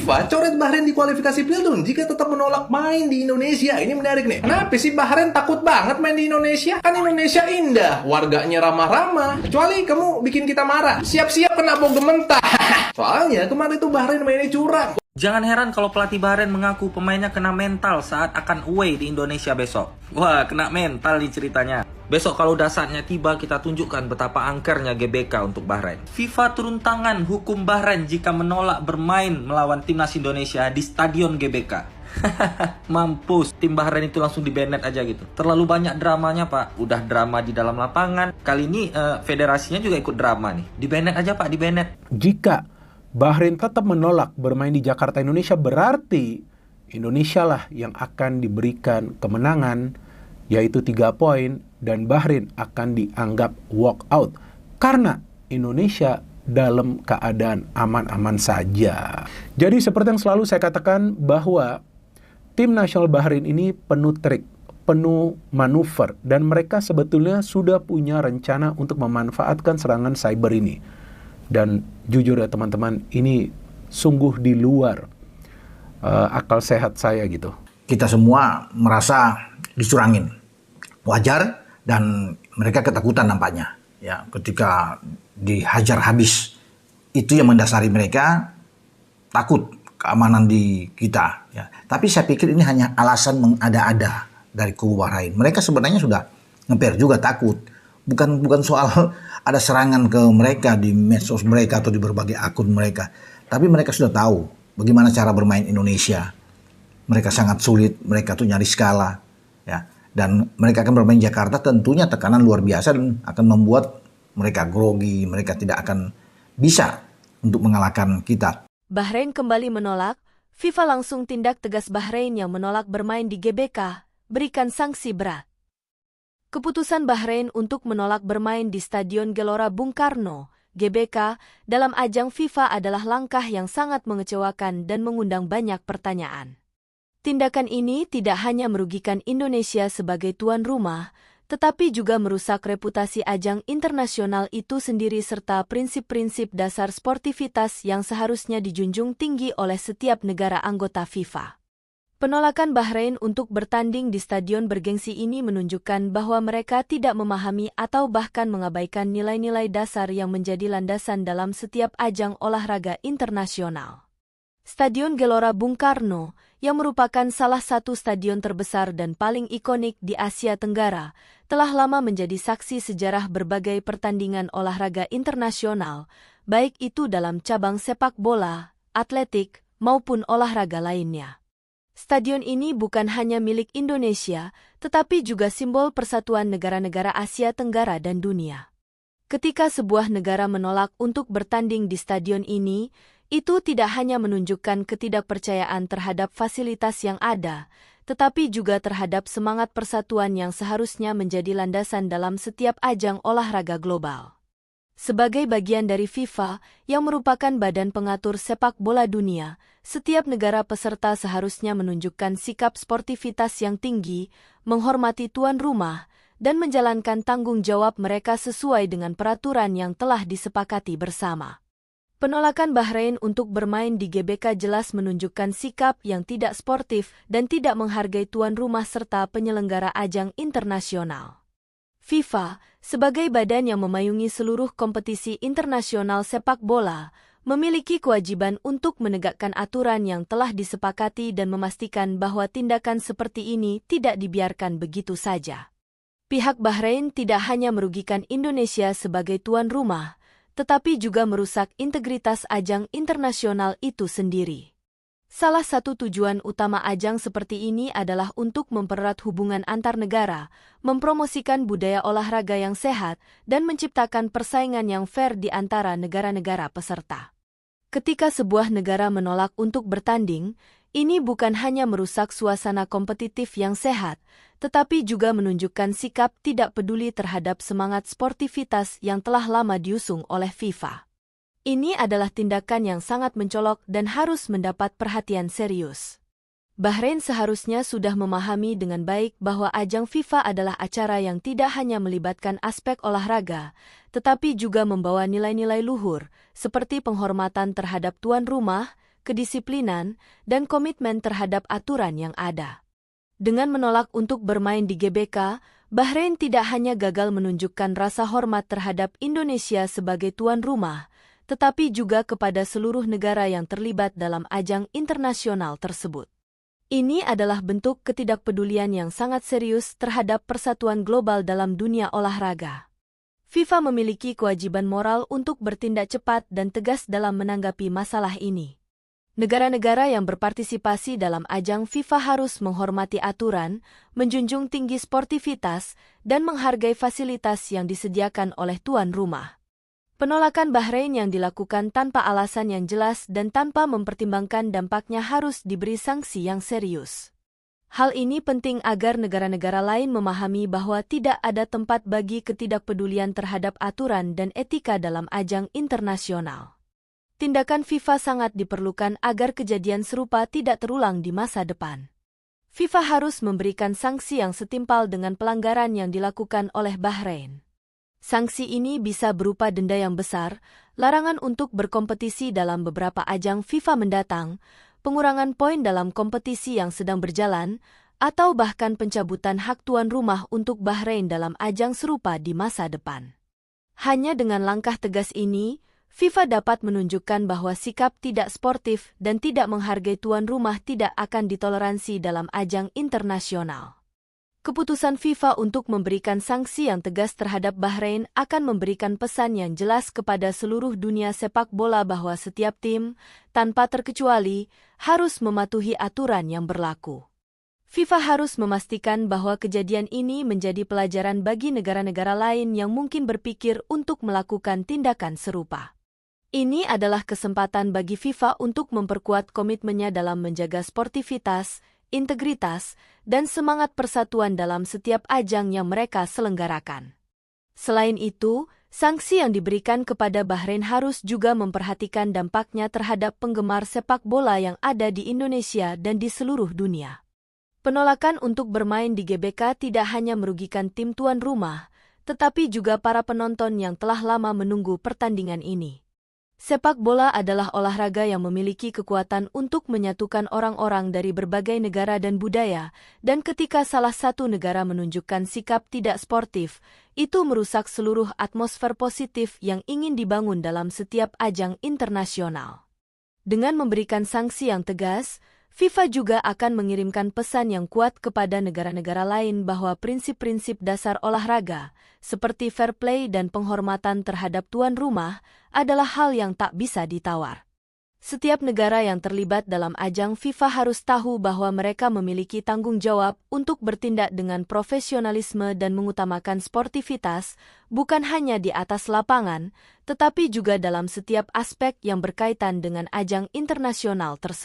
FIFA coret Bahrain di kualifikasi Piala Dunia jika tetap menolak main di Indonesia. Ini menarik nih. Kenapa sih Bahrain takut banget main di Indonesia? Kan Indonesia indah, warganya ramah-ramah. Kecuali kamu bikin kita marah. Siap-siap kena bogem mentah. Soalnya kemarin itu Bahrain mainnya curang. Jangan heran kalau pelatih Bahrain mengaku pemainnya kena mental saat akan away di Indonesia besok. Wah, kena mental nih ceritanya. Besok kalau udah saatnya tiba, kita tunjukkan betapa angkernya GBK untuk Bahrain. FIFA turun tangan hukum Bahrain jika menolak bermain melawan timnas Indonesia di Stadion GBK. Mampus, tim Bahrain itu langsung di-banned aja gitu. Terlalu banyak dramanya, Pak. Udah drama di dalam lapangan. Kali ini federasinya juga ikut drama nih. Di-banned aja, Pak, di-banned. Jika Bahrain tetap menolak bermain di Jakarta, Indonesia, berarti Indonesia lah yang akan diberikan kemenangan, yaitu 3 poin, dan Bahrain akan dianggap walk out karena Indonesia dalam keadaan aman-aman saja. Jadi seperti yang selalu saya katakan bahwa tim nasional Bahrain ini penuh trik, penuh manuver, dan mereka sebetulnya sudah punya rencana untuk memanfaatkan serangan cyber ini. Dan jujur ya teman-teman, ini sungguh di luar akal sehat saya gitu. Kita semua merasa dicurangin. Wajar, dan mereka ketakutan nampaknya. Ya, ketika dihajar habis, itu yang mendasari mereka takut keamanan di kita. Ya. Tapi saya pikir ini hanya alasan mengada-ada dari kubu Bahrain. Mereka sebenarnya sudah ngeper juga takut. Bukan soal ada serangan ke mereka di medsos mereka atau di berbagai akun mereka. Tapi mereka sudah tahu bagaimana cara bermain Indonesia. Mereka sangat sulit, mereka tuh nyaris kalah. Ya. Dan mereka akan bermain Jakarta, tentunya tekanan luar biasa dan akan membuat mereka grogi. Mereka tidak akan bisa untuk mengalahkan kita. Bahrain kembali menolak. FIFA langsung tindak tegas Bahrain yang menolak bermain di GBK, berikan sanksi berat. Keputusan Bahrain untuk menolak bermain di Stadion Gelora Bung Karno, GBK, dalam ajang FIFA adalah langkah yang sangat mengecewakan dan mengundang banyak pertanyaan. Tindakan ini tidak hanya merugikan Indonesia sebagai tuan rumah, tetapi juga merusak reputasi ajang internasional itu sendiri serta prinsip-prinsip dasar sportivitas yang seharusnya dijunjung tinggi oleh setiap negara anggota FIFA. Penolakan Bahrain untuk bertanding di stadion bergengsi ini menunjukkan bahwa mereka tidak memahami atau bahkan mengabaikan nilai-nilai dasar yang menjadi landasan dalam setiap ajang olahraga internasional. Stadion Gelora Bung Karno, yang merupakan salah satu stadion terbesar dan paling ikonik di Asia Tenggara, telah lama menjadi saksi sejarah berbagai pertandingan olahraga internasional, baik itu dalam cabang sepak bola, atletik, maupun olahraga lainnya. Stadion ini bukan hanya milik Indonesia, tetapi juga simbol persatuan negara-negara Asia Tenggara dan dunia. Ketika sebuah negara menolak untuk bertanding di stadion ini, itu tidak hanya menunjukkan ketidakpercayaan terhadap fasilitas yang ada, tetapi juga terhadap semangat persatuan yang seharusnya menjadi landasan dalam setiap ajang olahraga global. Sebagai bagian dari FIFA, yang merupakan badan pengatur sepak bola dunia, setiap negara peserta seharusnya menunjukkan sikap sportivitas yang tinggi, menghormati tuan rumah, dan menjalankan tanggung jawab mereka sesuai dengan peraturan yang telah disepakati bersama. Penolakan Bahrain untuk bermain di GBK jelas menunjukkan sikap yang tidak sportif dan tidak menghargai tuan rumah serta penyelenggara ajang internasional. FIFA, sebagai badan yang memayungi seluruh kompetisi internasional sepak bola, memiliki kewajiban untuk menegakkan aturan yang telah disepakati dan memastikan bahwa tindakan seperti ini tidak dibiarkan begitu saja. Pihak Bahrain tidak hanya merugikan Indonesia sebagai tuan rumah, tetapi juga merusak integritas ajang internasional itu sendiri. Salah satu tujuan utama ajang seperti ini adalah untuk mempererat hubungan antar negara, mempromosikan budaya olahraga yang sehat, dan menciptakan persaingan yang fair di antara negara-negara peserta. Ketika sebuah negara menolak untuk bertanding, ini bukan hanya merusak suasana kompetitif yang sehat, tetapi juga menunjukkan sikap tidak peduli terhadap semangat sportivitas yang telah lama diusung oleh FIFA. Ini adalah tindakan yang sangat mencolok dan harus mendapat perhatian serius. Bahrain seharusnya sudah memahami dengan baik bahwa ajang FIFA adalah acara yang tidak hanya melibatkan aspek olahraga, tetapi juga membawa nilai-nilai luhur, seperti penghormatan terhadap tuan rumah, kedisiplinan, dan komitmen terhadap aturan yang ada. Dengan menolak untuk bermain di GBK, Bahrain tidak hanya gagal menunjukkan rasa hormat terhadap Indonesia sebagai tuan rumah, tetapi juga kepada seluruh negara yang terlibat dalam ajang internasional tersebut. Ini adalah bentuk ketidakpedulian yang sangat serius terhadap persatuan global dalam dunia olahraga. FIFA memiliki kewajiban moral untuk bertindak cepat dan tegas dalam menanggapi masalah ini. Negara-negara yang berpartisipasi dalam ajang FIFA harus menghormati aturan, menjunjung tinggi sportivitas, dan menghargai fasilitas yang disediakan oleh tuan rumah. Penolakan Bahrain yang dilakukan tanpa alasan yang jelas dan tanpa mempertimbangkan dampaknya harus diberi sanksi yang serius. Hal ini penting agar negara-negara lain memahami bahwa tidak ada tempat bagi ketidakpedulian terhadap aturan dan etika dalam ajang internasional. Tindakan FIFA sangat diperlukan agar kejadian serupa tidak terulang di masa depan. FIFA harus memberikan sanksi yang setimpal dengan pelanggaran yang dilakukan oleh Bahrain. Sanksi ini bisa berupa denda yang besar, larangan untuk berkompetisi dalam beberapa ajang FIFA mendatang, pengurangan poin dalam kompetisi yang sedang berjalan, atau bahkan pencabutan hak tuan rumah untuk Bahrain dalam ajang serupa di masa depan. Hanya dengan langkah tegas ini, FIFA dapat menunjukkan bahwa sikap tidak sportif dan tidak menghargai tuan rumah tidak akan ditoleransi dalam ajang internasional. Keputusan FIFA untuk memberikan sanksi yang tegas terhadap Bahrain akan memberikan pesan yang jelas kepada seluruh dunia sepak bola bahwa setiap tim, tanpa terkecuali, harus mematuhi aturan yang berlaku. FIFA harus memastikan bahwa kejadian ini menjadi pelajaran bagi negara-negara lain yang mungkin berpikir untuk melakukan tindakan serupa. Ini adalah kesempatan bagi FIFA untuk memperkuat komitmennya dalam menjaga sportivitas, integritas, dan semangat persatuan dalam setiap ajang yang mereka selenggarakan. Selain itu, sanksi yang diberikan kepada Bahrain harus juga memperhatikan dampaknya terhadap penggemar sepak bola yang ada di Indonesia dan di seluruh dunia. Penolakan untuk bermain di GBK tidak hanya merugikan tim tuan rumah, tetapi juga para penonton yang telah lama menunggu pertandingan ini. Sepak bola adalah olahraga yang memiliki kekuatan untuk menyatukan orang-orang dari berbagai negara dan budaya, dan ketika salah satu negara menunjukkan sikap tidak sportif, itu merusak seluruh atmosfer positif yang ingin dibangun dalam setiap ajang internasional. Dengan memberikan sanksi yang tegas, FIFA juga akan mengirimkan pesan yang kuat kepada negara-negara lain bahwa prinsip-prinsip dasar olahraga, seperti fair play dan penghormatan terhadap tuan rumah, adalah hal yang tak bisa ditawar. Setiap negara yang terlibat dalam ajang FIFA harus tahu bahwa mereka memiliki tanggung jawab untuk bertindak dengan profesionalisme dan mengutamakan sportivitas, bukan hanya di atas lapangan, tetapi juga dalam setiap aspek yang berkaitan dengan ajang internasional tersebut.